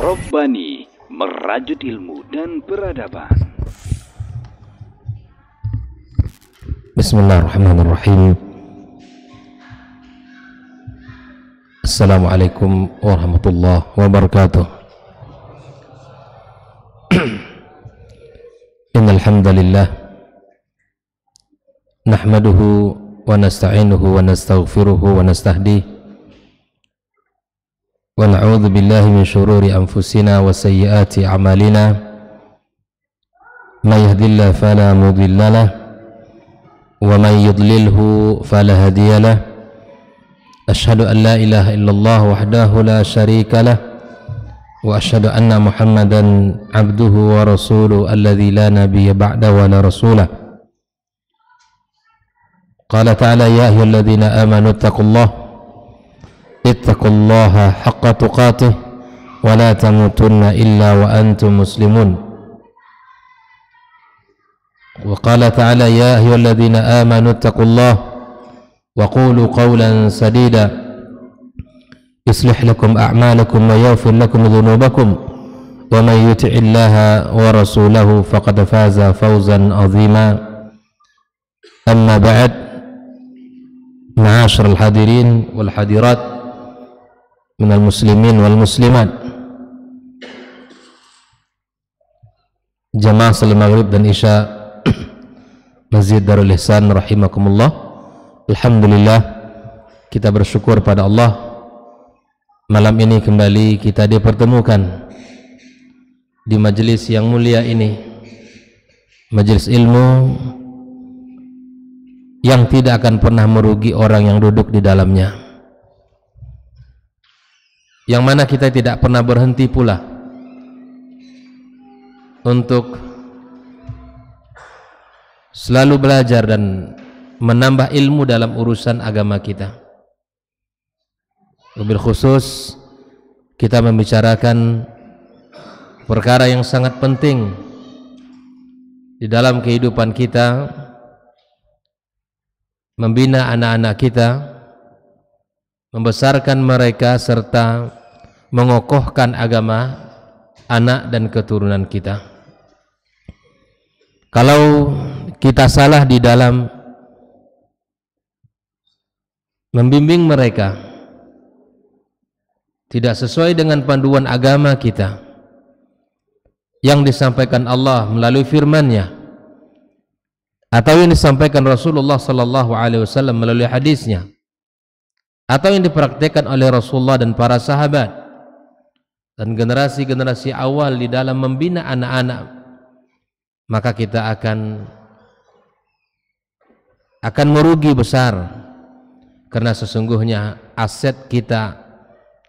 Robbani, merajut ilmu dan peradaban. Bismillahirrahmanirrahim. Assalamualaikum warahmatullahi wabarakatuh. Innal hamdalillah nahmaduhu wa nasta'inuhu wa nastaghfiruhu wa nastahdihi wa na'udzu billahi min shururi anfusina wa sayyiati a'malina. May yahdihillahu fala mudilla lahu wa may yudlilhu fala hadiya lahu. Asyhadu an la ilaha illallah wahdahu la syarika lah wa asyhadu anna Muhammadan abduhu wa rasuluhu alladzi la nabiyya ba'da wa la rasulah. Qala ta'ala ya ayyuhalladzina amanu ittaqullaha haqqa tuqatih wa la tamutunna illa wa antum muslimun. Wa qala ta'ala ya ayyuhalladzina amanu ittaqullaha wa qulu qawlan sadida yuslih lakum a'malakum wa yaghfir lakum dhunubakum wa man yuti'illaha wa rasulahu faqad faza fawzan 'azima. Amma ba'd, ma'asyiral hadirin wal hadirat minal muslimin wal muslimat, jamaah salat maghrib dan isya Masjid Darul Ihsan rahimakumullah. Alhamdulillah, kita bersyukur pada Allah, malam ini kembali kita dipertemukan di majelis yang mulia ini, majelis ilmu yang tidak akan pernah merugi orang yang duduk di dalamnya, yang mana kita tidak pernah berhenti pula untuk selalu belajar dan menambah ilmu dalam urusan agama kita. Wabil khusus kita membicarakan perkara yang sangat penting di dalam kehidupan kita, membina anak-anak kita, membesarkan mereka serta mengokohkan agama anak dan keturunan kita. Kalau kita salah di dalam membimbing mereka, tidak sesuai dengan panduan agama kita yang disampaikan Allah melalui firman-Nya atau yang disampaikan Rasulullah sallallahu alaihi wasallam melalui hadisnya, atau yang dipraktikkan oleh Rasulullah dan para sahabat dan generasi-generasi awal di dalam membina anak-anak, maka kita akan merugi besar. Karena sesungguhnya aset kita,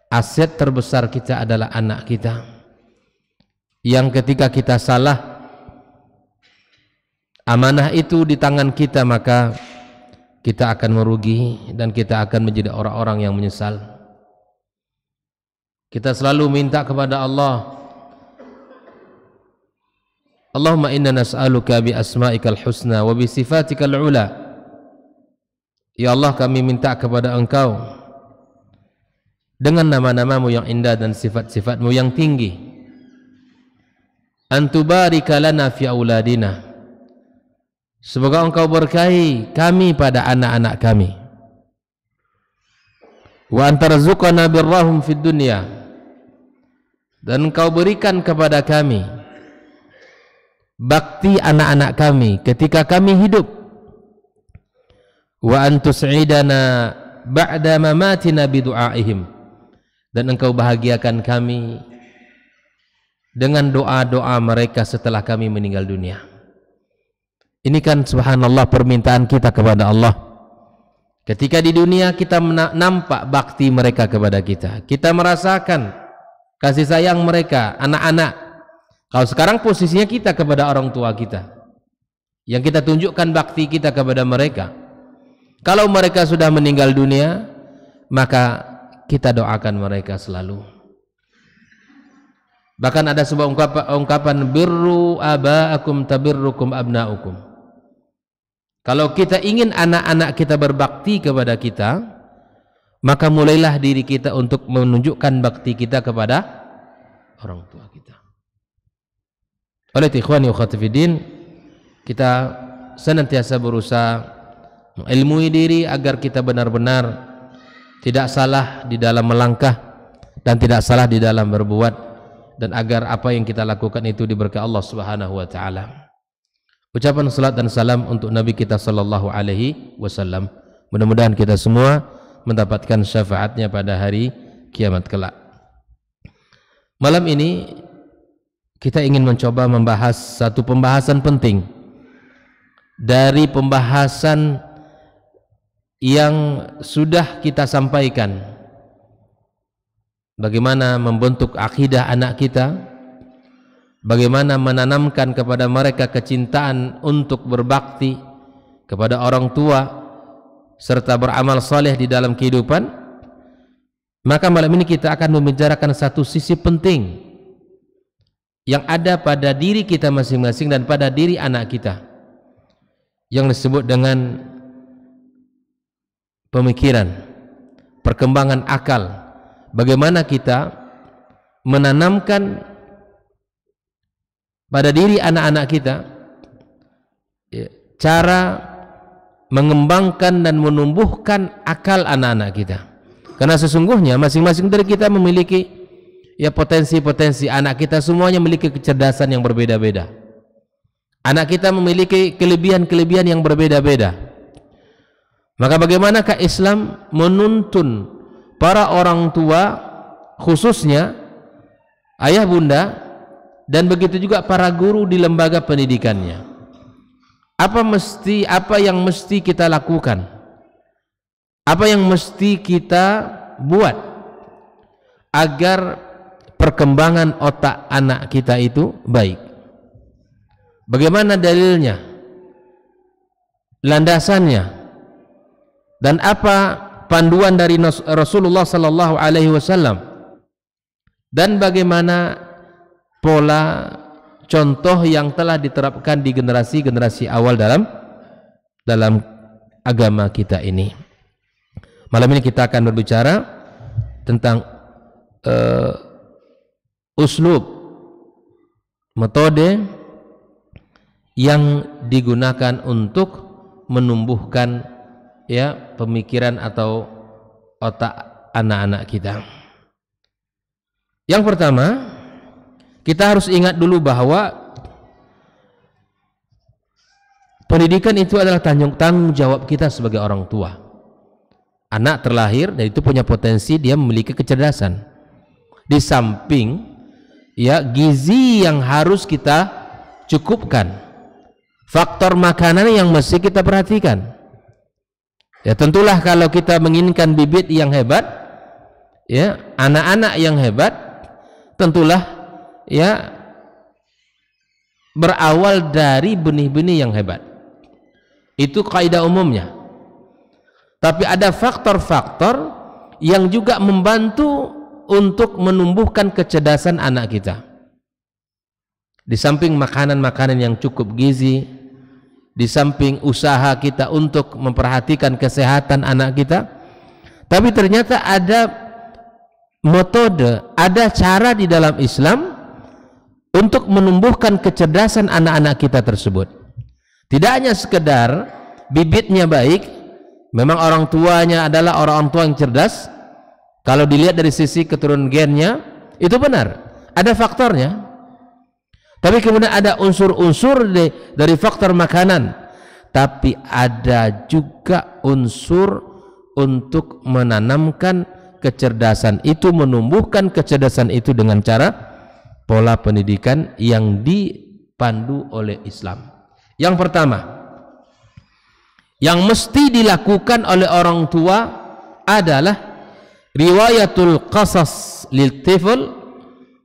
aset terbesar kita adalah anak kita, yang ketika kita salah, amanah itu di tangan kita, maka kita akan merugi dan kita akan menjadi orang-orang yang menyesal. Kita selalu minta kepada Allah, Allahumma inna nas'aluka bi asma'ikal husna wa bi sifatikal ula. Ya Allah, kami minta kepada Engkau dengan nama-namamu yang indah dan sifat-sifatmu yang tinggi, antubarika lana fi auladina, semoga Engkau berkahi kami pada anak-anak kami, wa antarzuqana birrahum fid dunya, dan Engkau berikan kepada kami bakti anak-anak kami ketika kami hidup, wa antus'idana ba'da mamatina bidu'aihim, dan Engkau bahagiakan kami dengan doa-doa mereka setelah kami meninggal dunia. Ini kan subhanallah permintaan kita kepada Allah. Ketika di dunia kita nampak bakti mereka kepada kita, kita merasakan kasih sayang mereka, anak-anak. Kalau sekarang posisinya kita kepada orang tua kita, yang kita tunjukkan bakti kita kepada mereka. Kalau mereka sudah meninggal dunia, maka kita doakan mereka selalu. Bahkan ada sebuah ungkapan birru aba'akum tabirrukum abna'ukum. Kalau kita ingin anak-anak kita berbakti kepada kita, maka mulailah diri kita untuk menunjukkan bakti kita kepada orang tua kita. Oleh ikhwani wa akhwati fiddin, kita senantiasa berusaha mengilmui diri agar kita benar-benar tidak salah di dalam melangkah dan tidak salah di dalam berbuat, dan agar apa yang kita lakukan itu diberkahi Allah Subhanahu wa taala. Ucapan salat dan salam untuk Nabi kita sallallahu alaihi wasallam. Mudah-mudahan kita semua mendapatkan syafaatnya pada hari kiamat kelak. Malam ini kita ingin mencoba membahas satu pembahasan penting dari pembahasan yang sudah kita sampaikan. Bagaimana membentuk akidah anak kita, bagaimana menanamkan kepada mereka kecintaan untuk berbakti kepada orang tua serta beramal saleh di dalam kehidupan. Maka malam ini kita akan membicarakan satu sisi penting yang ada pada diri kita masing-masing dan pada diri anak kita, yang disebut dengan pemikiran, perkembangan akal. Bagaimana kita menanamkan pada diri anak-anak kita cara mengembangkan dan menumbuhkan akal anak-anak kita. Karena sesungguhnya masing-masing dari kita memiliki potensi-potensi. Anak kita semuanya memiliki kecerdasan yang berbeda-beda. Anak kita memiliki kelebihan-kelebihan yang berbeda-beda. Maka bagaimanakah Islam menuntun para orang tua, khususnya ayah bunda, dan begitu juga para guru di lembaga pendidikannya? Apa yang mesti kita lakukan? Apa yang mesti kita buat agar perkembangan otak anak kita itu baik? Bagaimana dalilnya, landasannya, dan apa panduan dari Rasulullah sallallahu alaihi wasallam, dan bagaimana pola contoh yang telah diterapkan di generasi-generasi awal dalam agama kita ini. Malam ini kita akan berbicara tentang uslub, metode yang digunakan untuk menumbuhkan pemikiran atau otak anak-anak kita. Yang pertama, kita harus ingat dulu bahwa pendidikan itu adalah tanggung jawab kita sebagai orang tua. Anak terlahir dan itu punya potensi dia memiliki kecerdasan. Di samping gizi yang harus kita cukupkan, faktor makanan yang mesti kita perhatikan. Tentulah kalau kita menginginkan bibit yang hebat, anak-anak yang hebat, tentulah berawal dari benih-benih yang hebat. Itu kaidah umumnya. Tapi ada faktor-faktor yang juga membantu untuk menumbuhkan kecerdasan anak kita. Di samping makanan-makanan yang cukup gizi, di samping usaha kita untuk memperhatikan kesehatan anak kita, tapi ternyata ada metode, ada cara di dalam Islam untuk menumbuhkan kecerdasan anak-anak kita tersebut. Tidak hanya sekedar bibitnya baik, memang orang tuanya adalah orang tua yang cerdas. Kalau dilihat dari sisi keturunan gennya, itu benar, ada faktornya. Tapi kemudian ada unsur-unsur dari faktor makanan, tapi ada juga unsur untuk menanamkan kecerdasan itu, menumbuhkan kecerdasan itu dengan cara pola pendidikan yang dipandu oleh Islam. Yang pertama, yang mesti dilakukan oleh orang tua adalah riwayatul qasas lil tifl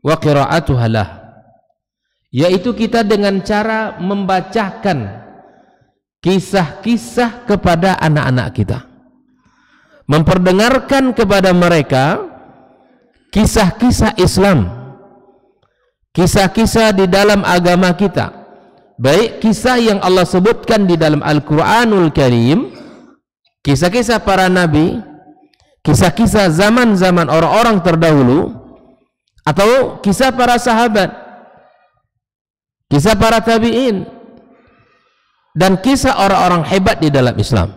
wa qira'atuha lah, yaitu kita dengan cara membacakan kisah-kisah kepada anak-anak kita, memperdengarkan kepada mereka kisah-kisah Islam, kisah-kisah di dalam agama kita, baik kisah yang Allah sebutkan di dalam Al-Quranul Karim, kisah-kisah para nabi, kisah-kisah zaman-zaman orang-orang terdahulu, atau kisah para sahabat, kisah para tabi'in, dan kisah orang-orang hebat di dalam Islam.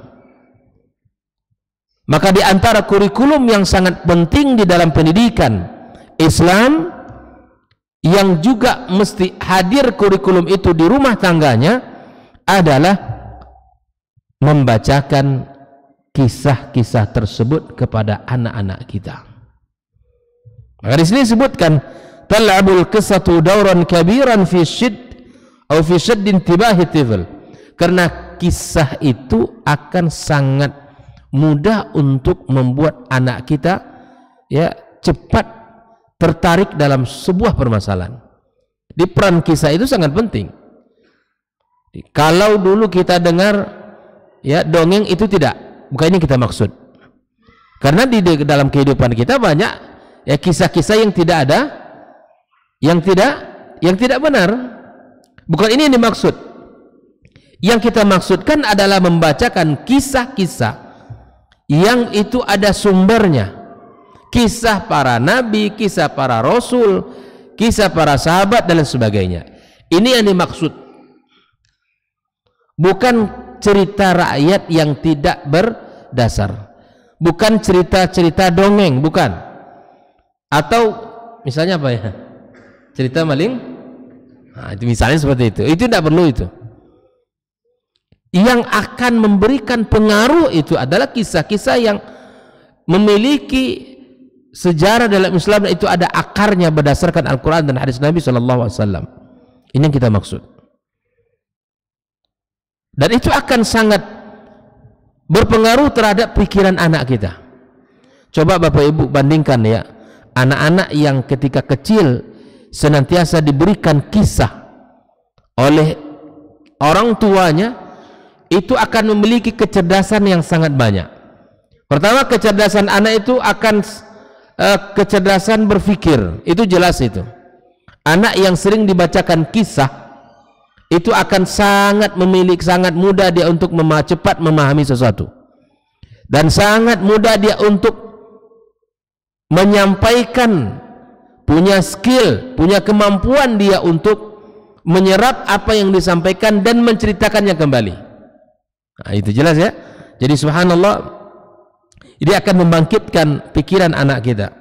Maka di antara kurikulum yang sangat penting di dalam pendidikan Islam, yang juga mesti hadir kurikulum itu di rumah tangganya, adalah membacakan kisah-kisah tersebut kepada anak-anak kita. Maka di sini disebutkan tal'abul qissatu dawran kabiran fi syidd intibahi tifl, karena kisah itu akan sangat mudah untuk membuat anak kita cepat tertarik dalam sebuah permasalahan. Di peran kisah itu sangat penting. Kalau dulu kita dengar dongeng itu tidak, bukan ini kita maksud. Karena di dalam kehidupan kita banyak kisah-kisah yang tidak ada, yang tidak benar. Bukan ini yang dimaksud. Yang kita maksudkan adalah membacakan kisah-kisah yang itu ada sumbernya, kisah para nabi, kisah para rasul, kisah para sahabat dan sebagainya. Ini yang dimaksud, bukan cerita rakyat yang tidak berdasar, bukan cerita-cerita dongeng, bukan. Atau misalnya apa ya, cerita maling, nah, itu misalnya seperti itu tidak perlu. Itu yang akan memberikan pengaruh itu adalah kisah-kisah yang memiliki sejarah dalam Islam, itu ada akarnya berdasarkan Al-Quran dan hadis Nabi SAW. Ini yang kita maksud. Dan itu akan sangat berpengaruh terhadap pikiran anak kita. Coba Bapak Ibu bandingkan ya, anak-anak yang ketika kecil senantiasa diberikan kisah oleh orang tuanya, itu akan memiliki kecerdasan yang sangat banyak. Pertama, kecerdasan anak itu akan kecerdasan berpikir, itu jelas itu. Anak yang sering dibacakan kisah itu akan sangat mudah dia untuk cepat memahami sesuatu, dan sangat mudah dia untuk menyampaikan, punya skill, punya kemampuan dia untuk menyerap apa yang disampaikan dan menceritakannya kembali. Nah, itu jelas ya. Jadi subhanallah, ini akan membangkitkan pikiran anak kita.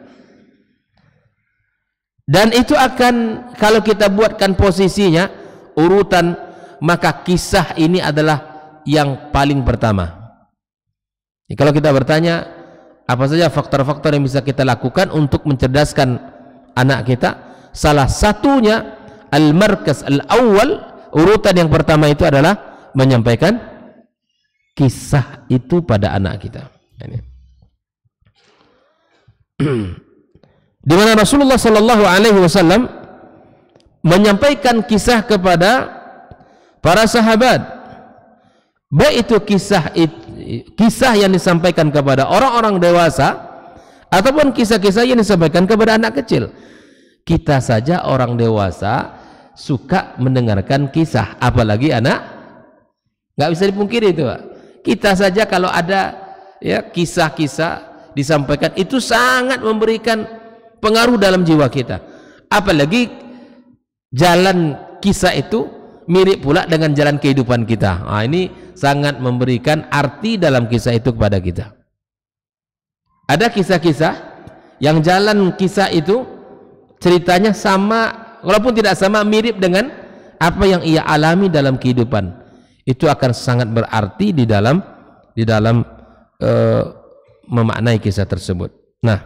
Dan itu akan, kalau kita buatkan posisinya, urutan, maka kisah ini adalah yang paling pertama. Kalau kita bertanya, apa saja faktor-faktor yang bisa kita lakukan untuk mencerdaskan anak kita, salah satunya al-markaz al-awwal, urutan yang pertama itu adalah menyampaikan kisah itu pada anak kita. Di mana Rasulullah Sallallahu Alaihi Wasallam menyampaikan kisah kepada para sahabat, baik itu kisah yang disampaikan kepada orang-orang dewasa ataupun kisah-kisah yang disampaikan kepada anak kecil. Kita saja orang dewasa suka mendengarkan kisah, apalagi anak. Nggak bisa dipungkiri itu, Pak. Kita saja kalau ada kisah-kisah disampaikan, itu sangat memberikan pengaruh dalam jiwa kita. Apalagi jalan kisah itu mirip pula dengan jalan kehidupan kita. Nah, ini sangat memberikan arti dalam kisah itu kepada kita. Ada kisah-kisah yang jalan kisah itu ceritanya sama, walaupun tidak sama, mirip dengan apa yang ia alami dalam kehidupan. Itu akan sangat berarti di dalam memaknai kisah tersebut. Nah,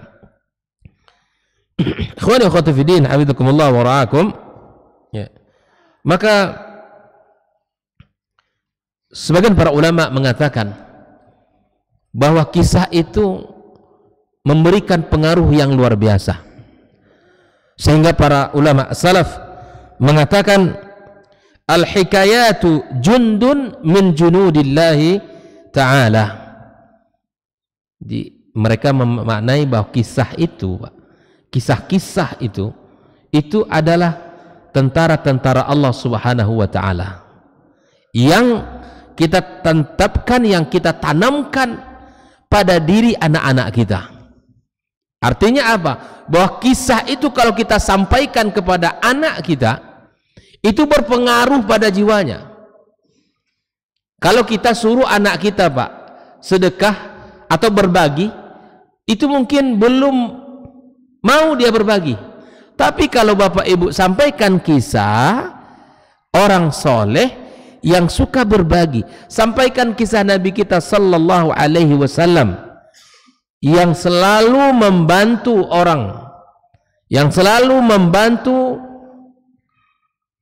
ikhwani akhwati fiddin, hafizakumullah wa ra'akum. Ya. Maka sebagian para ulama mengatakan bahwa kisah itu memberikan pengaruh yang luar biasa, sehingga para ulama salaf mengatakan al-hikayatu jundun min junudillahi ta'ala. mereka memaknai bahwa kisah itu, kisah-kisah itu adalah tentara-tentara Allah Subhanahu wa taala yang kita tetapkan, yang kita tanamkan pada diri anak-anak kita. Artinya apa? Bahwa kisah itu kalau kita sampaikan kepada anak kita, itu berpengaruh pada jiwanya. Kalau kita suruh anak kita, Pak, sedekah atau berbagi, itu mungkin belum mau dia berbagi. Tapi kalau Bapak Ibu sampaikan kisah orang soleh yang suka berbagi, sampaikan kisah Nabi kita sallallahu alaihi wasallam yang selalu membantu orang, yang selalu membantu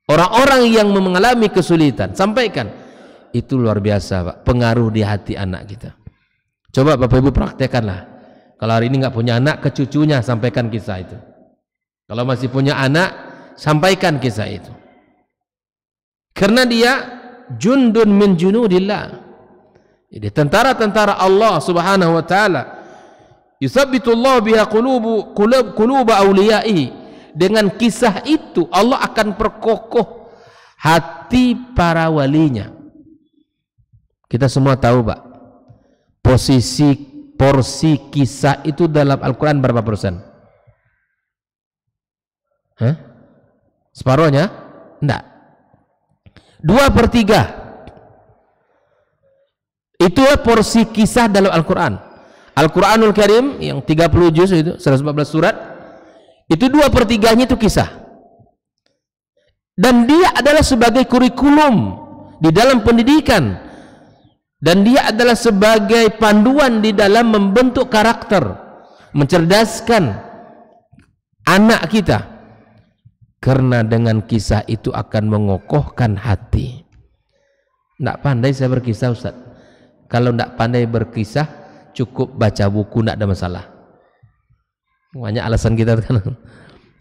orang-orang yang mengalami kesulitan, sampaikan. Itu luar biasa, Pak, pengaruh di hati anak kita. Coba Bapak Ibu praktekanlah. Kalau hari ini nggak punya anak, ke cucunya sampaikan kisah itu. Kalau masih punya anak, sampaikan kisah itu. Karena dia jundun min junudillah. Jadi tentara-tentara Allah Subhanahu wa taala. Yusabbitullahu biha qulub awliyaihi. Dengan kisah itu Allah akan perkokoh hati para walinya. Kita semua tahu, Pak, porsi kisah itu dalam Al-Quran berapa persen? Separuhnya? Enggak. 2/3 itu porsi kisah dalam Al-Quran. Al-Quranul Karim yang 30 juz itu 114 surat, itu 2/3-nya itu kisah, dan dia adalah sebagai kurikulum di dalam pendidikan, dan dia adalah sebagai panduan di dalam membentuk karakter, mencerdaskan anak kita. Karena dengan kisah itu akan mengokohkan hati. Nggak pandai saya berkisah, Ustaz. Kalau nggak pandai berkisah, cukup baca buku, nggak ada masalah. Banyak alasan kita kan.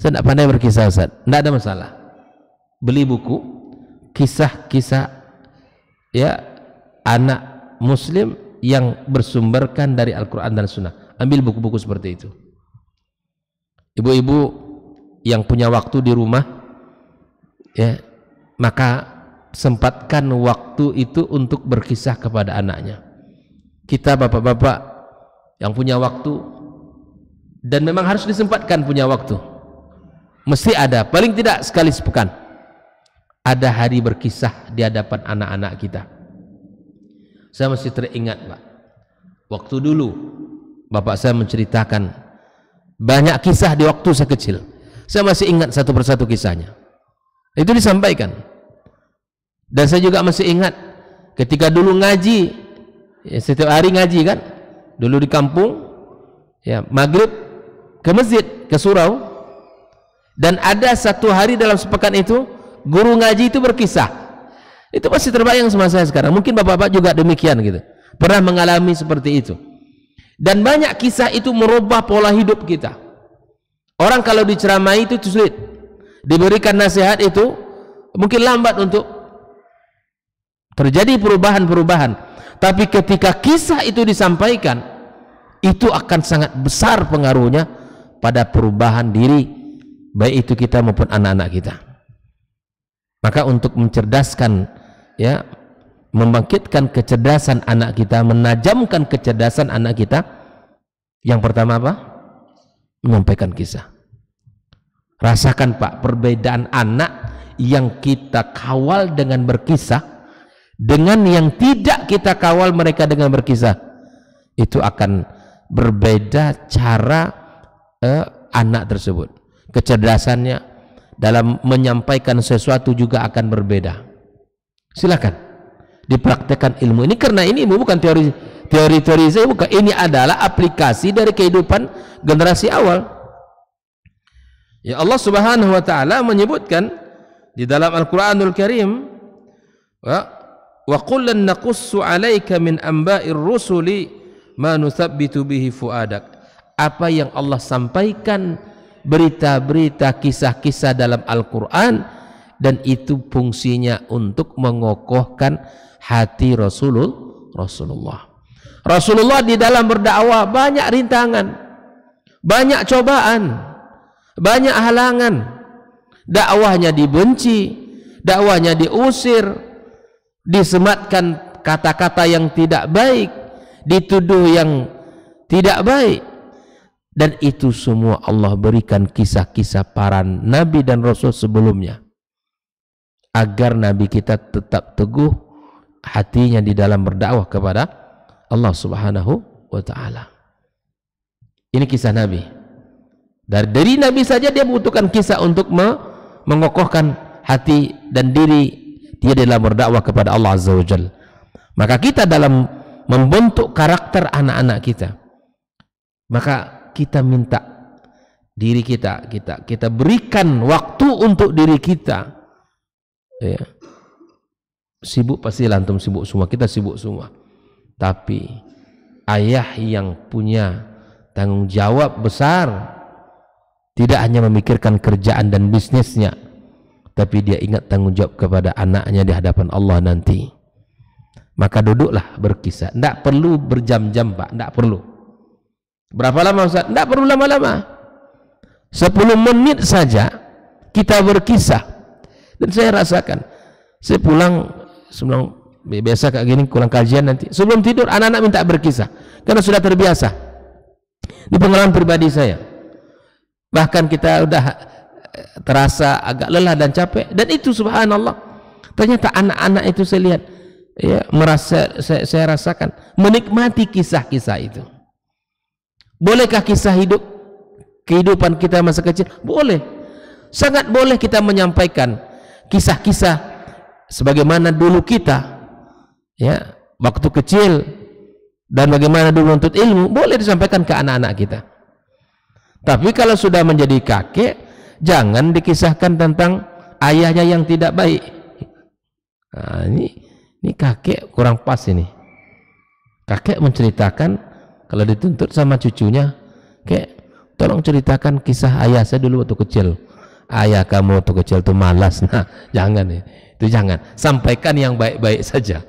Saya nggak pandai berkisah, Ustaz. Nggak ada masalah. Beli buku kisah-kisah ya anak Muslim yang bersumberkan dari Al-Quran dan Sunnah. Ambil buku-buku seperti itu. Ibu-ibu yang punya waktu di rumah, ya, maka sempatkan waktu itu untuk berkisah kepada anaknya. Kita bapak-bapak yang punya waktu, dan memang harus disempatkan punya waktu, mesti ada, paling tidak sekali sepekan, ada hari berkisah di hadapan anak-anak kita. Saya masih teringat, Pak, waktu dulu bapak saya menceritakan banyak kisah di waktu saya kecil. Saya masih ingat satu persatu kisahnya. Itu disampaikan. Dan saya juga masih ingat ketika dulu ngaji, ya, setiap hari ngaji kan, dulu di kampung, ya, maghrib ke masjid, ke surau, dan ada satu hari dalam sepekan itu guru ngaji itu berkisah. Itu pasti terbayang sama saya sekarang. Mungkin bapak-bapak juga demikian gitu, pernah mengalami seperti itu. Dan banyak kisah itu merubah pola hidup kita. Orang kalau diceramai itu sulit, diberikan nasihat itu mungkin lambat untuk terjadi perubahan-perubahan. Tapi ketika kisah itu disampaikan, itu akan sangat besar pengaruhnya pada perubahan diri, baik itu kita maupun anak-anak kita. Maka untuk mencerdaskan, ya, membangkitkan kecerdasan anak kita, menajamkan kecerdasan anak kita, yang pertama apa? Menyampaikan kisah. Rasakan, Pak, perbedaan anak yang kita kawal dengan berkisah dengan yang tidak kita kawal mereka dengan berkisah. Itu akan berbeda cara anak tersebut. Kecerdasannya dalam menyampaikan sesuatu juga akan berbeda. Silakan dipraktekkan ilmu ini, karena ini bukan teori saya, bukan. Ini adalah aplikasi dari kehidupan generasi awal. Ya, Allah Subhanahu wa taala menyebutkan di dalam Al-Qur'anul Karim, wa qullan naqussu 'alaika min amba'ir rusuli ma nuthabbitu bihi fuadak. Apa yang Allah sampaikan, berita-berita, kisah-kisah dalam Al-Qur'an, dan itu fungsinya untuk mengokohkan hati Rasulullah. Rasulullah di dalam berdakwah banyak rintangan, banyak cobaan, banyak halangan. Dakwahnya dibenci, dakwahnya diusir, disematkan kata-kata yang tidak baik, dituduh yang tidak baik. Dan itu semua Allah berikan kisah-kisah para nabi dan rasul sebelumnya, agar nabi kita tetap teguh hatinya di dalam berdakwah kepada Allah Subhanahu wa ta'ala. Ini kisah nabi. Dari nabi saja dia membutuhkan kisah untuk mengokohkan hati dan diri dia dalam berdakwah kepada Allah Azza wa Jalla. Maka kita dalam membentuk karakter anak-anak kita, maka kita minta diri kita berikan waktu untuk diri kita. Ya. Sibuk pasti antum sibuk semua, kita sibuk semua. Tapi ayah yang punya tanggung jawab besar tidak hanya memikirkan kerjaan dan bisnisnya, tapi dia ingat tanggung jawab kepada anaknya di hadapan Allah nanti. Maka duduklah berkisah. Tidak perlu berjam-jam, Pak, tidak perlu. Berapa lama, Ustaz? Tidak perlu lama-lama. 10 menit saja kita berkisah. Dan saya rasakan, saya pulang biasa kayak gini, kurang kajian nanti, sebelum tidur anak-anak minta berkisah karena sudah terbiasa. Ini pengalaman pribadi saya. Bahkan kita udah terasa agak lelah dan capek, dan itu subhanallah, ternyata anak-anak itu saya lihat, ya, saya rasakan menikmati kisah-kisah itu. Bolehkah kisah kehidupan kita masa kecil? Boleh, sangat boleh kita menyampaikan kisah-kisah sebagaimana dulu kita, ya, waktu kecil, dan bagaimana dulu menuntut ilmu, boleh disampaikan ke anak-anak kita. Tapi kalau sudah menjadi kakek, jangan dikisahkan tentang ayahnya yang tidak baik. Nah, ini kakek kurang pas ini. Kakek menceritakan, kalau dituntut sama cucunya, kayak tolong ceritakan kisah ayah saya dulu waktu kecil. Ayah kamu waktu kecil tuh malas. Nah, jangan itu, jangan. Sampaikan yang baik-baik saja.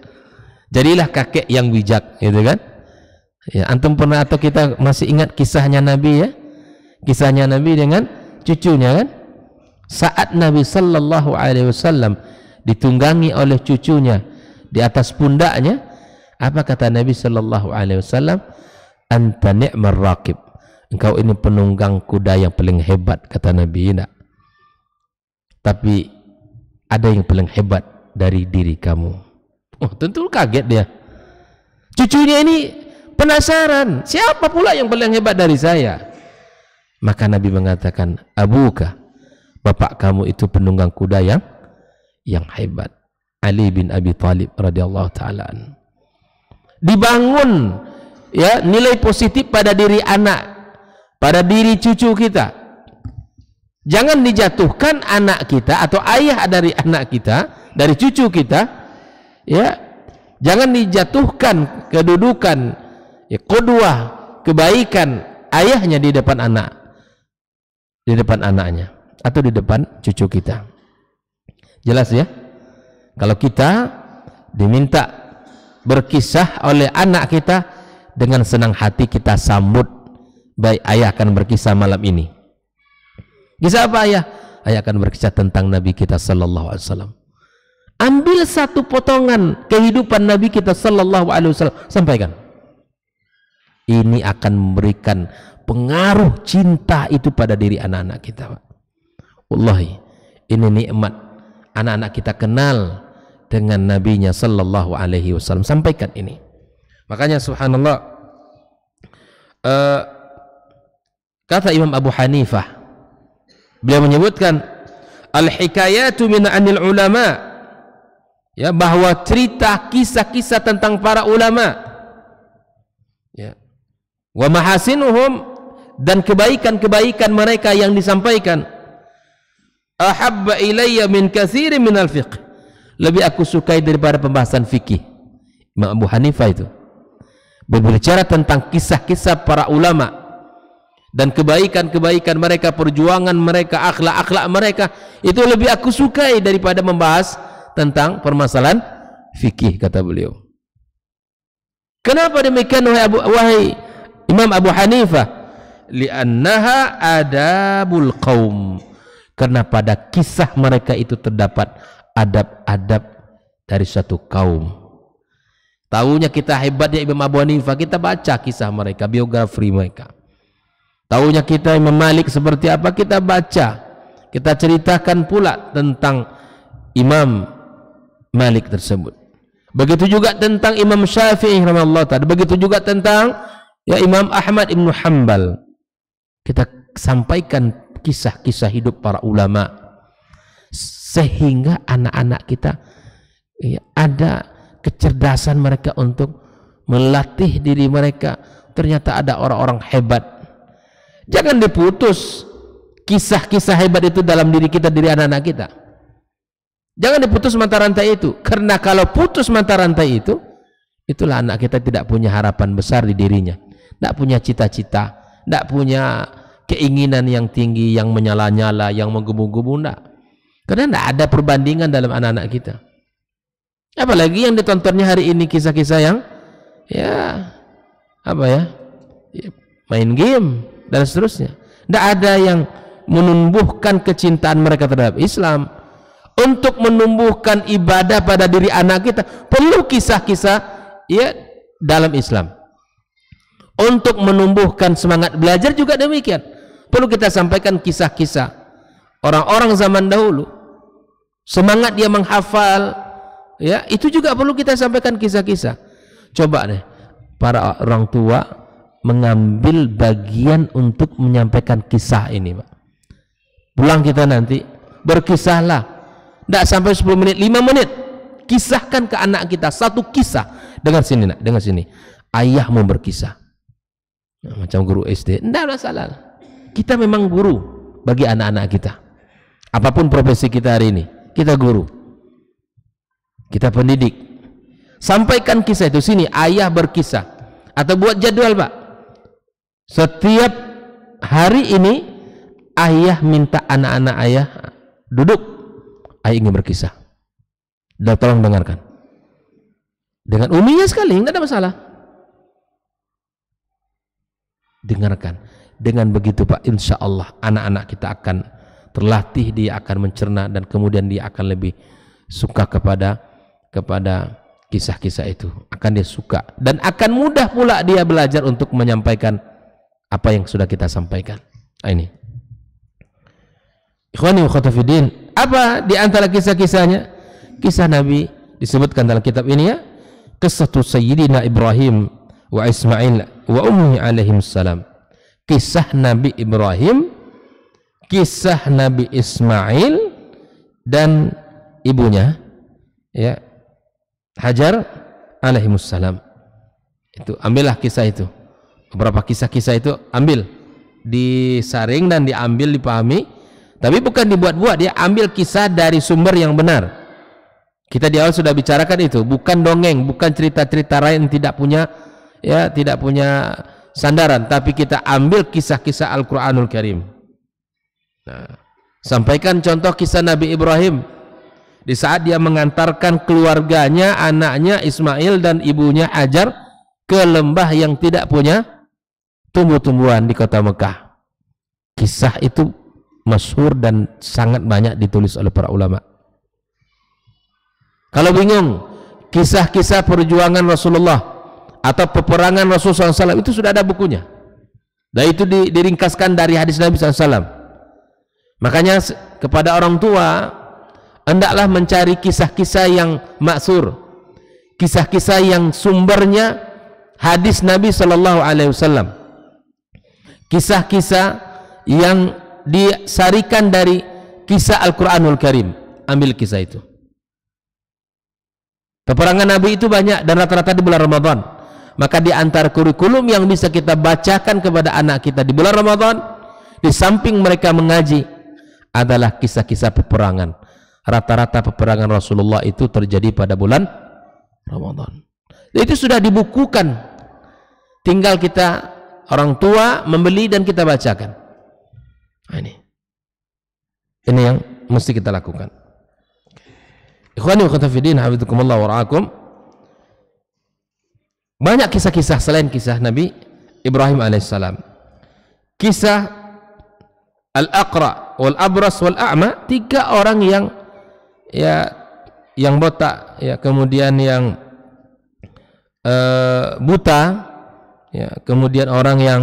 Jadilah kakek yang bijak, gitu kan? Ya, antum pernah atau kita masih ingat kisahnya Nabi, ya? Kisahnya Nabi dengan cucunya, kan? Saat Nabi sallallahu alaihi wasallam ditunggangi oleh cucunya di atas pundaknya, apa kata Nabi sallallahu alaihi wasallam? Anta ni'mar raqib, engkau ini penunggang kuda yang paling hebat, kata Nabi. Tidak, tapi ada yang paling hebat dari diri kamu. Oh, tentu kaget dia. Cucunya ini penasaran, siapa pula yang paling hebat dari saya? Maka Nabi mengatakan, abuka, bapak kamu itu penunggang kuda yang hebat, Ali bin Abi Thalib radhiyallahu ta'ala. Dibangun, ya, nilai positif pada diri anak, pada diri cucu kita. Jangan dijatuhkan anak kita atau ayah dari anak kita, dari cucu kita, ya, jangan dijatuhkan kedudukan, ya, qudwah, kebaikan ayahnya di depan anak, di depan anaknya atau di depan cucu kita. Jelas, ya? Kalau kita diminta berkisah oleh anak kita, dengan senang hati kita sambut. Baik, ayah akan berkisah malam ini. Kisah apa ayah? Ayah akan berkisah tentang Nabi kita sallallahu alaihi wasallam. Ambil satu potongan kehidupan Nabi kita sallallahu alaihi wasallam, sampaikan. Ini akan memberikan pengaruh cinta itu pada diri anak-anak kita, Pak. Wallahi, ini nikmat anak-anak kita kenal dengan nabinya sallallahu alaihi wasallam. Sampaikan ini. Makanya subhanallah, kata Imam Abu Hanifah, beliau menyebutkan al-hikayatu min anil ulama, ya, bahwa cerita kisah-kisah tentang para ulama, ya, wa mahasinuhum, dan kebaikan-kebaikan mereka yang disampaikan, ahabba ilayya min katsirin minal fiqh, lebih aku sukai daripada pembahasan fikih. Imam Abu Hanifah itu berbicara tentang kisah-kisah para ulama dan kebaikan-kebaikan mereka, perjuangan mereka, akhlak-akhlak mereka, itu lebih aku sukai daripada membahas tentang permasalahan fikih, kata beliau. Kenapa demikian wahai Imam Abu Hanifah? Li'annaha adabul qaum. Karena pada kisah mereka itu terdapat adab-adab dari suatu kaum. Tahunya kita hebatnya Imam Abu Hanifah, kita baca kisah mereka, biografi mereka. Tahunya kita Imam Malik seperti apa, kita baca. Kita ceritakan pula tentang Imam Malik tersebut. Begitu juga tentang Imam Syafi'i rahimahullah ta'ala. Begitu juga tentang Imam Ahmad Ibn Hanbal. Kita sampaikan kisah-kisah hidup para ulama sehingga anak-anak kita ada kecerdasan mereka untuk melatih diri mereka. Ternyata ada orang-orang hebat. Jangan diputus kisah-kisah hebat itu dalam diri kita, diri anak-anak kita. Jangan diputus mata rantai itu, karena kalau putus mata rantai itu, itulah anak kita tidak punya harapan besar di dirinya, tidak punya cita-cita, tidak punya keinginan yang tinggi, yang menyala-nyala, yang menggebu-gebu, tidak. Karena tidak ada perbandingan dalam anak-anak kita. Apalagi yang ditontonnya hari ini kisah-kisah yang main game dan seterusnya. Tidak ada yang menumbuhkan kecintaan mereka terhadap Islam. Untuk menumbuhkan ibadah pada diri anak kita perlu kisah-kisah dalam Islam. Untuk menumbuhkan semangat belajar juga demikian, perlu kita sampaikan kisah-kisah orang-orang zaman dahulu. Semangat dia menghafal, itu juga perlu kita sampaikan kisah-kisah. Coba deh para orang tua mengambil bagian untuk menyampaikan kisah ini, Pak. Pulang kita nanti berkisahlah. Tidak sampai 10 menit, 5 menit. Kisahkan ke anak kita satu kisah. Dengar sini nak, dengar sini. Ayahmu berkisah. Macam guru SD. Tidak masalah. Kita memang guru bagi anak-anak kita. Apapun profesi kita hari ini, kita guru. Kita pendidik. Sampaikan kisah itu. Sini, ayah berkisah. Atau buat jadwal, Pak. Setiap hari ini, ayah minta anak-anak ayah duduk. Ayah ingin berkisah. Dan tolong dengarkan. Dengan uminya sekali, tidak ada masalah. Dengarkan. Dengan begitu Pak, insya Allah anak-anak kita akan terlatih, dia akan mencerna, dan kemudian dia akan lebih suka kepada kisah-kisah itu. Akan dia suka. Dan akan mudah pula dia belajar untuk menyampaikan apa yang sudah kita sampaikan. Ini. Ikhwani wa akhwati, apa di antara kisah-kisahnya? Kisah Nabi disebutkan dalam kitab ini, Qissah Sayyidina Ibrahim wa Ismail wa ummihi alaihim salam. Kisah Nabi Ibrahim, kisah Nabi Ismail dan ibunya Hajar alaihimus salam. Itu ambillah kisah itu. Beberapa kisah-kisah itu ambil, disaring dan diambil, dipahami. Tapi bukan dibuat-buat, dia ambil kisah dari sumber yang benar. Kita di awal sudah bicarakan itu, bukan dongeng, bukan cerita-cerita lain tidak punya sandaran, tapi kita ambil kisah-kisah Al-Qur'anul Karim. Nah, sampaikan contoh kisah Nabi Ibrahim di saat dia mengantarkan keluarganya, anaknya Ismail dan ibunya Hajar ke lembah yang tidak punya tumbuh-tumbuhan di kota Mekah. Kisah itu masyhur dan sangat banyak ditulis oleh para ulama. Kalau bingung kisah-kisah perjuangan Rasulullah atau peperangan Rasulullah SAW, itu sudah ada bukunya, dan itu diringkaskan dari hadis Nabi SAW. Makanya kepada orang tua, hendaklah mencari kisah-kisah yang maksur, kisah-kisah yang sumbernya hadis Nabi SAW, kisah-kisah yang disarikan dari kisah Al-Quranul Karim. Ambil kisah itu. Peperangan Nabi itu banyak dan rata-rata di bulan Ramadan. Maka di antara kurikulum yang bisa kita bacakan kepada anak kita di bulan Ramadan, di samping mereka mengaji, adalah kisah-kisah peperangan. Rata-rata peperangan Rasulullah itu terjadi pada bulan Ramadan. Itu sudah dibukukan. Tinggal kita orang tua membeli dan kita bacakan. Ini yang mesti kita lakukan. Ikhwani wa akhwati fiddin, hafizakumullah wa ra'akum. Banyak kisah-kisah selain kisah Nabi Ibrahim alaihissalam. Kisah Al-Aqra wal Abras wal A'ma, 3 orang yang botak, kemudian yang buta, kemudian orang yang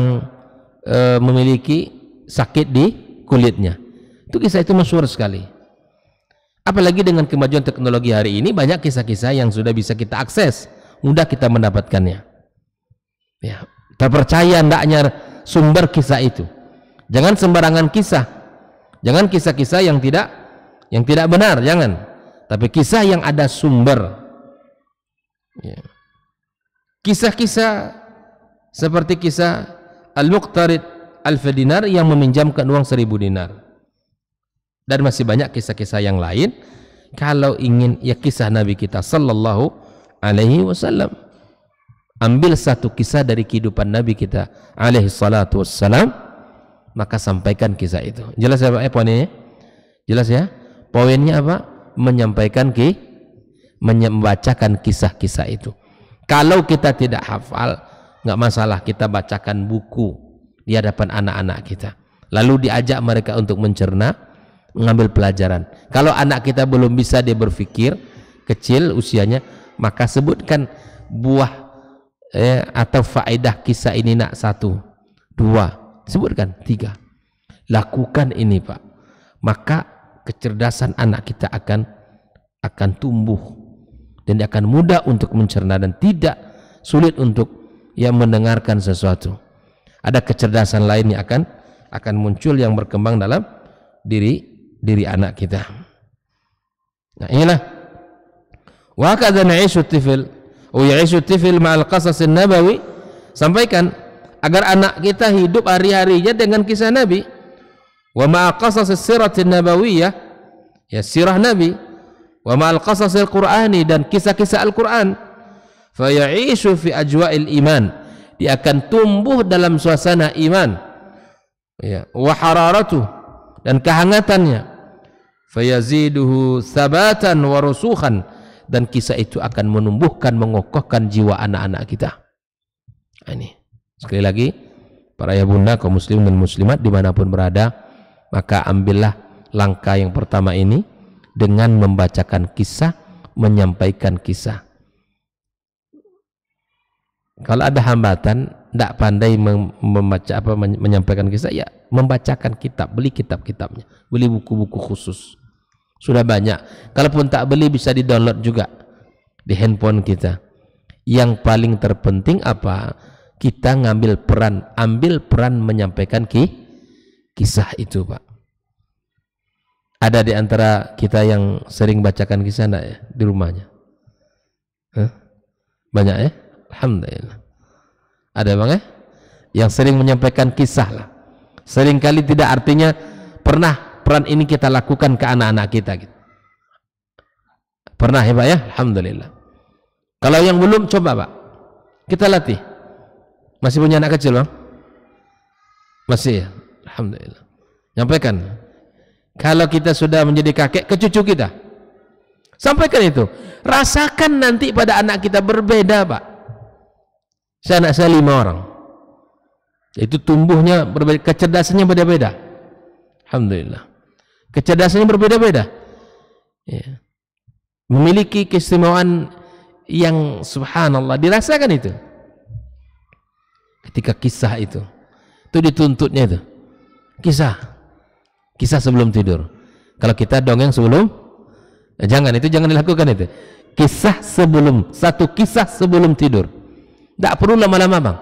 memiliki sakit di kulitnya. Itu kisah itu masyhur sekali. Apalagi dengan kemajuan teknologi hari ini, banyak kisah-kisah yang sudah bisa kita akses, mudah kita mendapatkannya. Terpercaya hendaknya sumber kisah itu. Jangan sembarangan kisah. Jangan kisah-kisah yang tidak benar, jangan. Tapi kisah yang ada sumber. Kisah-kisah seperti kisah Al-Muqtarid Alf dinar yang meminjamkan uang 1000 dinar. Dan masih banyak kisah-kisah yang lain. Kalau ingin kisah Nabi kita sallallahu alaihi wasallam, ambil satu kisah dari kehidupan Nabi kita alaihi salatu wassalam, maka sampaikan kisah itu. Jelas ya Pak poinnya? Jelas ya? Poinnya apa? Membacakan kisah-kisah itu. Kalau kita tidak hafal, nggak masalah, kita bacakan buku di hadapan anak-anak kita. Lalu diajak mereka untuk mencerna, mengambil pelajaran. Kalau anak kita belum bisa dia berpikir, kecil usianya, maka sebutkan buah atau faedah kisah ini nak 1, 2, sebutkan 3. Lakukan ini Pak. Maka kecerdasan anak kita akan tumbuh dan dia akan mudah untuk mencerna dan tidak sulit untuk mendengarkan sesuatu. Ada kecerdasan lain yang akan muncul yang berkembang dalam diri anak kita. Nah, inilah wa kadza na'ishu tifl wa ya'ishu tifl ma'al qasas an-nabawi, sampaikan agar anak kita hidup hari-harinya dengan kisah Nabi, wa ma'a qasas as-sirah an-nabawiyah, sirah Nabi, wa ma'al qasas al-Qur'ani, dan kisah-kisah Al-Qur'an, fa ya'ishu fi ajwa'il iman, dia akan tumbuh dalam suasana iman, wa hararatuh, dan kehangatannya, fayaziduhu sabatan wa rusukhan, dan kisah itu akan menumbuhkan, mengokohkan jiwa anak-anak kita. Ini sekali lagi, para ayah bunda kaum muslim dan muslimat dimanapun berada, maka ambillah langkah yang pertama ini dengan membacakan kisah, menyampaikan kisah. Kalau ada hambatan, tidak pandai menyampaikan kisah, membacakan kitab, beli kitab-kitabnya, beli buku-buku khusus. Sudah banyak. Kalaupun tak beli, bisa di-download juga di handphone kita. Yang paling terpenting apa? Kita ambil peran menyampaikan kisah itu, Pak. Ada di antara kita yang sering bacakan kisah enggak ya di rumahnya? Banyak ya? Alhamdulillah. Ada Bang ya? Yang sering menyampaikan kisah lah. Seringkali tidak artinya pernah peran ini kita lakukan ke anak-anak kita gitu. Pernah ya Pak ya? Alhamdulillah. Kalau yang belum, coba Pak, kita latih. Masih punya anak kecil Bang? Masih ya? Alhamdulillah. Nyampaikan. Kalau kita sudah menjadi kakek ke cucu kita, sampaikan itu. Rasakan nanti pada anak kita berbeda Pak. Anak saya 5 orang. Itu tumbuhnya berbeda, kecerdasannya beda-beda. Alhamdulillah. Kecerdasannya berbeda-beda. Ya. Memiliki keistimewaan yang subhanallah, dirasakan itu. Ketika kisah itu dituntutnya itu. Kisah sebelum tidur. Kalau kita dongeng sebelum, jangan dilakukan itu. Satu kisah sebelum tidur. Tidak perlu lama-lama Bang.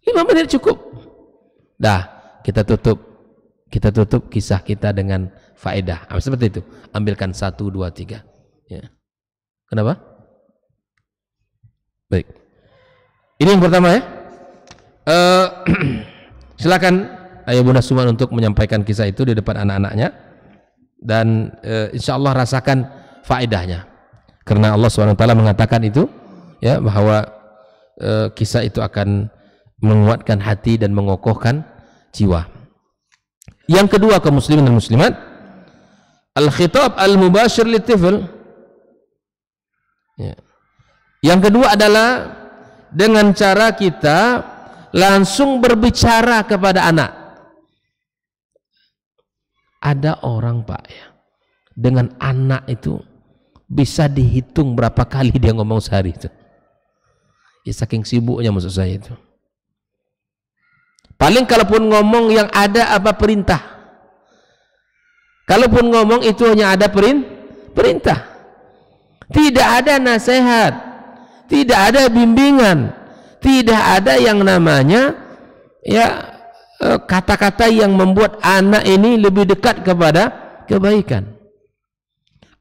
5 menit cukup. Dah, kita tutup kisah kita dengan faedah. Seperti itu. Ambilkan 1, 2, 3. Ya. Kenapa? Baik. Ini yang pertama ya. Silakan ayah bunda semua untuk menyampaikan kisah itu di depan anak-anaknya, dan insya Allah rasakan faedahnya. Karena Allah SWT mengatakan itu ya, bahwa kisah itu akan menguatkan hati dan mengokohkan jiwa. Yang kedua, kaum muslimin dan muslimat, al-khitab al-mubashir litifl. Ya. Yang kedua adalah dengan cara kita langsung berbicara kepada anak. Ada orang Pak ya, dengan anak itu bisa dihitung berapa kali dia ngomong sehari itu. Ya, saking sibuknya maksud saya itu. Paling kalaupun ngomong yang ada apa perintah. Kalaupun ngomong itu hanya ada perintah. Tidak ada nasihat, tidak ada bimbingan, tidak ada yang namanya ya kata-kata yang membuat anak ini lebih dekat kepada kebaikan.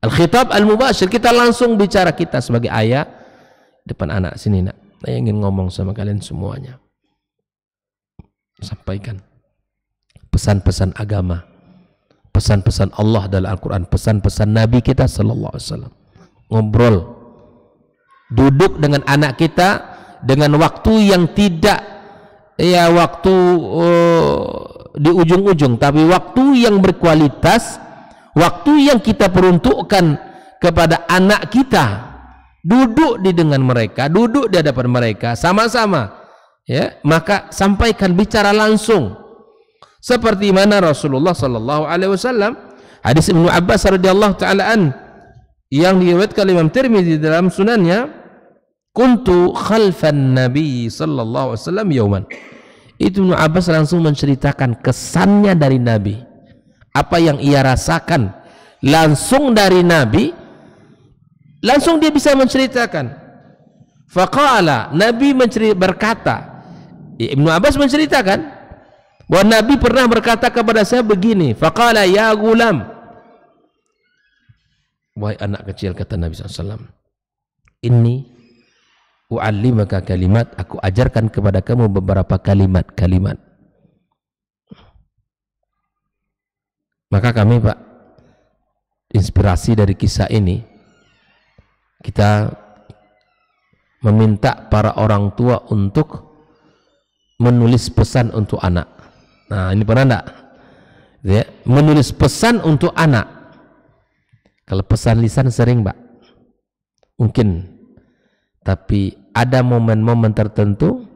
Al-khitab al-mubashir, kita langsung bicara kita sebagai ayah depan anak. Sini nak, saya ingin ngomong sama kalian semuanya. Sampaikan pesan-pesan agama, pesan-pesan Allah dalam Al-Quran, pesan-pesan Nabi kita sallallahu alaihi wasallam. Ngobrol, duduk dengan anak kita dengan waktu yang tidak ya waktu di ujung-ujung, tapi waktu yang berkualitas, waktu yang kita peruntukkan kepada anak kita. Duduk di dengan mereka, duduk di hadapan mereka sama-sama, ya, maka sampaikan, bicara langsung seperti mana Rasulullah sallallahu alaihi wasallam, hadis Ibnu Abbas radhiyallahu taala an yang diriwayatkan Imam Tirmidzi dalam sunannya, kuntu khalfan Nabi sallallahu alaihi wasallam yauman. Itu Ibnu Abbas langsung menceritakan kesannya dari Nabi, apa yang ia rasakan langsung dari Nabi, langsung dia bisa menceritakan. Faqala, Nabi berkata, Ibnu Abbas menceritakan bahwa Nabi pernah berkata kepada saya begini, faqala ya gulam, wahai anak kecil, kata Nabi SAW, inni u'allimaka kalimat, aku ajarkan kepada kamu beberapa kalimat-kalimat. Maka kami Pak, inspirasi dari kisah ini, kita meminta para orang tua untuk menulis pesan untuk anak. Nah, ini pernah enggak? Ya, menulis pesan untuk anak. Kalau pesan lisan sering Pak, mungkin. Tapi ada momen-momen tertentu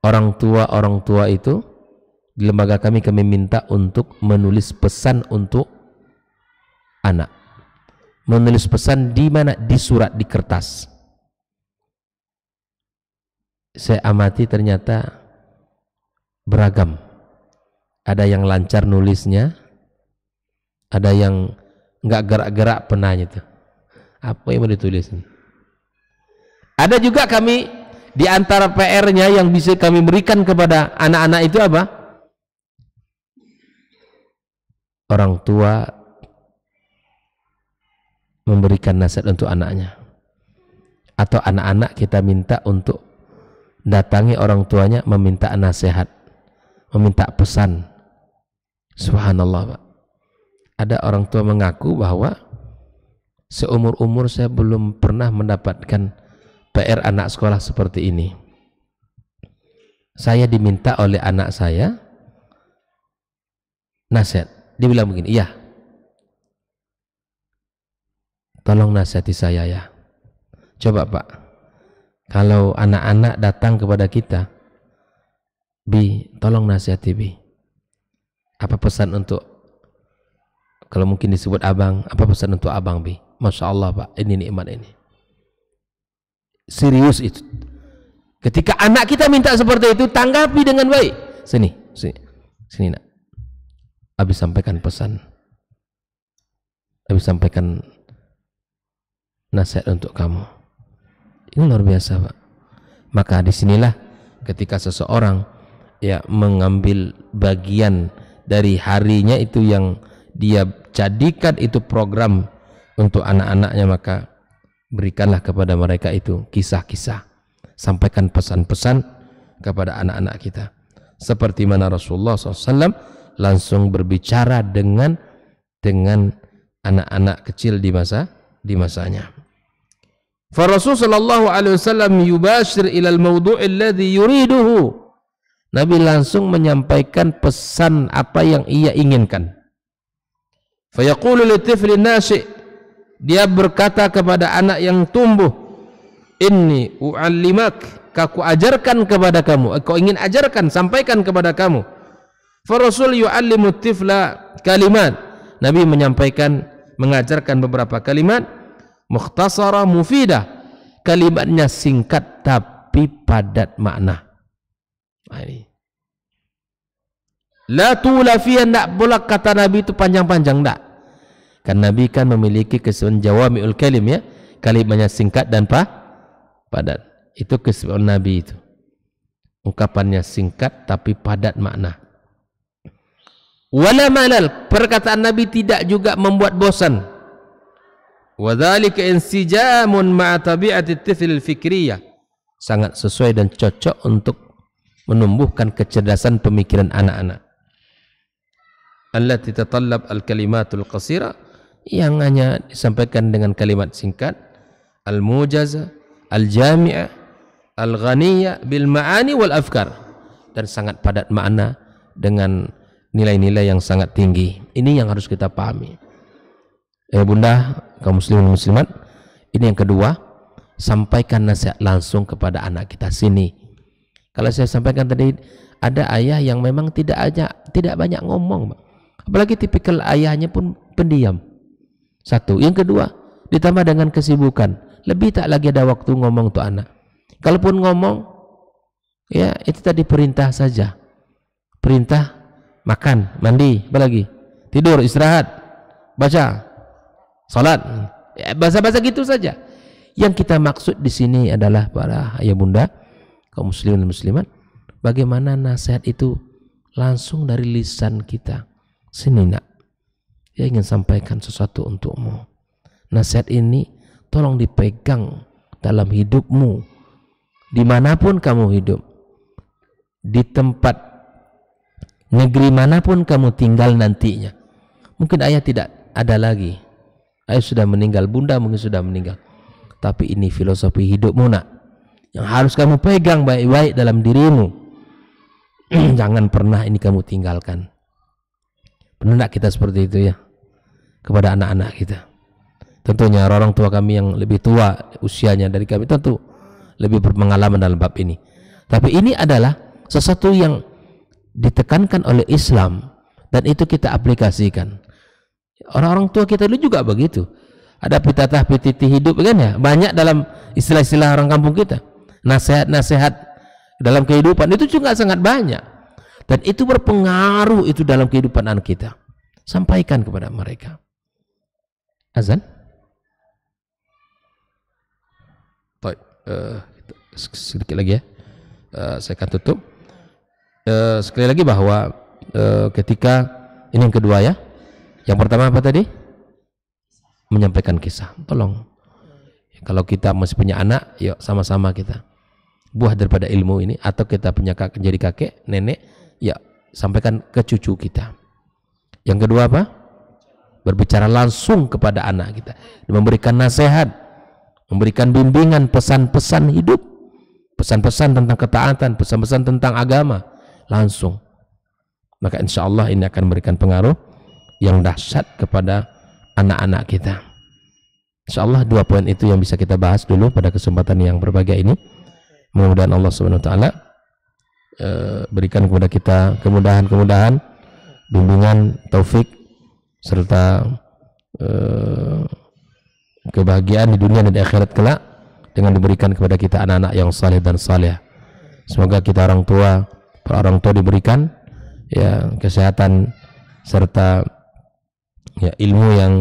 orang tua itu di lembaga kami minta untuk menulis pesan untuk anak. Menulis pesan di mana? Di surat, di kertas. Saya amati ternyata beragam. Ada yang lancar nulisnya, ada yang nggak gerak-gerak penanya itu. Apa yang mau ditulis? Ada juga kami di antara PR-nya yang bisa kami berikan kepada anak-anak itu apa? Orang tua memberikan nasihat untuk anaknya, atau anak-anak kita minta untuk datangi orang tuanya meminta nasihat, meminta pesan. Subhanallah Pak, ada orang tua mengaku bahwa seumur-umur saya belum pernah mendapatkan PR anak sekolah seperti ini. Saya diminta oleh anak saya nasihat. Dia bilang begini, iya, tolong nasihati saya ya. Coba Pak, kalau anak-anak datang kepada kita, Bi, tolong nasihati Bi. Apa pesan untuk, kalau mungkin disebut abang, apa pesan untuk abang Bi? Masya Allah Pak, ini nikmat ini. Serius itu. Ketika anak kita minta seperti itu, tanggapi dengan baik. Sini nak. Habis sampaikan pesan. Habis sampaikan nasihat untuk kamu. Ini luar biasa Pak. Maka disinilah ketika seseorang ya mengambil bagian dari harinya itu yang dia jadikan itu program untuk anak-anaknya, maka berikanlah kepada mereka itu kisah-kisah, sampaikan pesan-pesan kepada anak-anak kita, seperti mana Rasulullah SAW langsung berbicara dengan anak-anak kecil di masanya. Fa Rasul sallallahu alaihi wasallam yubashir ila al-mawdu' alladhi yuriduhu. Nabi langsung menyampaikan pesan apa yang ia inginkan. Fa yaqulu li tifli nashi', dia berkata kepada anak yang tumbuh, inni u'allimak aku ajarkan kepada kamu, kau ingin ajarkan, sampaikan kepada kamu. Farasul yu'allimu tifla kalimat. Nabi menyampaikan, mengajarkan beberapa kalimat mukhtasara mufidah. Kalimatnya singkat tapi padat makna. La tula fiha, enggak boleh kata Nabi itu panjang-panjang, enggak. Kan Nabi kan memiliki kesulitan jawami'ul kalim, ya. Kalimatnya singkat dan padat. Itu kesulitan Nabi itu. Ungkapannya singkat tapi padat makna. Wala malal, perkataan Nabi tidak juga membuat bosan. Wa dzalika insijamun ma'a tabi'ati at-tifl al-fikriyah. Sangat sesuai dan cocok untuk menumbuhkan kecerdasan pemikiran anak-anak. Allati tatallab al-kalimatul qasira, yang hanya disampaikan dengan kalimat singkat, al-mujaza, al-jami'ah, al-ghaniyah bil ma'ani wal afkar, dan sangat padat makna dengan nilai-nilai yang sangat tinggi. Ini yang harus kita pahami. Bunda, kaum muslimin dan muslimat, ini yang kedua, sampaikan nasihat langsung kepada anak kita. Sini, kalau saya sampaikan tadi, ada ayah yang memang tidak banyak ngomong, apalagi tipikal ayahnya pun pendiam. Satu. Yang kedua, ditambah dengan kesibukan, lebih tak lagi ada waktu ngomong tuh anak. Kalaupun ngomong, ya itu tadi perintah saja. Perintah, makan, mandi, apa lagi? Tidur, istirahat, baca, salat, ya, bahasa-bahasa gitu saja. Yang kita maksud di sini adalah para ayah bunda, kaum muslimin dan muslimat, bagaimana nasihat itu langsung dari lisan kita. Sini nak, dia ingin sampaikan sesuatu untukmu. Nasihat ini tolong dipegang dalam hidupmu, dimanapun kamu hidup, di tempat negeri manapun kamu tinggal nantinya. Mungkin ayah tidak ada lagi, ayah sudah meninggal, bunda mungkin sudah meninggal, tapi ini filosofi hidupmu nak, yang harus kamu pegang baik-baik dalam dirimu. Jangan pernah ini kamu tinggalkan. Pernah kita seperti itu ya kepada anak-anak kita? Tentunya orang tua kami yang lebih tua usianya dari kami tentu lebih berpengalaman dalam bab ini. Tapi ini adalah sesuatu yang ditekankan oleh Islam dan itu kita aplikasikan. Orang-orang tua kita dulu juga begitu. Ada pitatah pititi hidup kan ya, banyak dalam istilah-istilah orang kampung kita. Nasihat-nasihat dalam kehidupan itu juga sangat banyak, dan itu berpengaruh itu dalam kehidupan anak kita. Sampaikan kepada mereka. Azan. Baik, sedikit lagi ya, saya akan tutup. Sekali lagi bahwa ketika ini yang kedua ya, yang pertama apa tadi? Menyampaikan kisah. Tolong, kalau kita masih punya anak, yuk sama-sama kita buah daripada ilmu ini, atau kita punya jadi kakek, nenek, ya sampaikan ke cucu kita. Yang kedua apa? Berbicara langsung kepada anak kita, memberikan nasihat, memberikan bimbingan, pesan-pesan hidup, pesan-pesan tentang ketaatan, pesan-pesan tentang agama langsung. Maka insya Allah ini akan memberikan pengaruh yang dahsyat kepada anak-anak kita. Insya Allah dua poin itu yang bisa kita bahas dulu pada kesempatan yang berbahagia ini. Mudah-mudahan Allah Subhanahu wa taala berikan kepada kita kemudahan-kemudahan, bimbingan, taufik, serta kebahagiaan di dunia dan di akhirat kelak dengan diberikan kepada kita anak-anak yang saleh dan saleh. Semoga kita orang tua, para orang tua diberikan ya kesehatan serta ya ilmu yang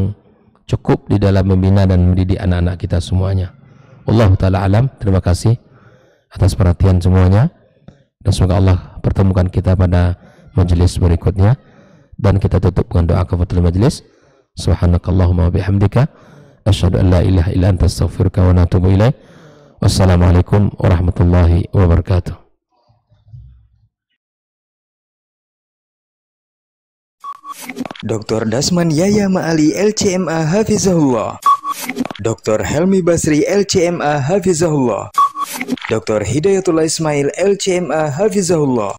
cukup di dalam membina dan mendidik anak-anak kita semuanya. Wallahu taala alam. Terima kasih atas perhatian semuanya, dan semoga Allah pertemukan kita pada majelis berikutnya, dan kita tutup dengan doa kafatul majelis. Subhanakallahumma wa bihamdika asyhadu an la ilaha illa anta astaghfiruka wa atubu ilaik. Wassalamualaikum warahmatullahi wabarakatuh. Dr. Dasman Yaya Ma'ali LCMA Hafizahullah, Dr. Helmi Basri LCMA Hafizahullah, Dr. Hidayatullah Ismail LCMA Hafizahullah.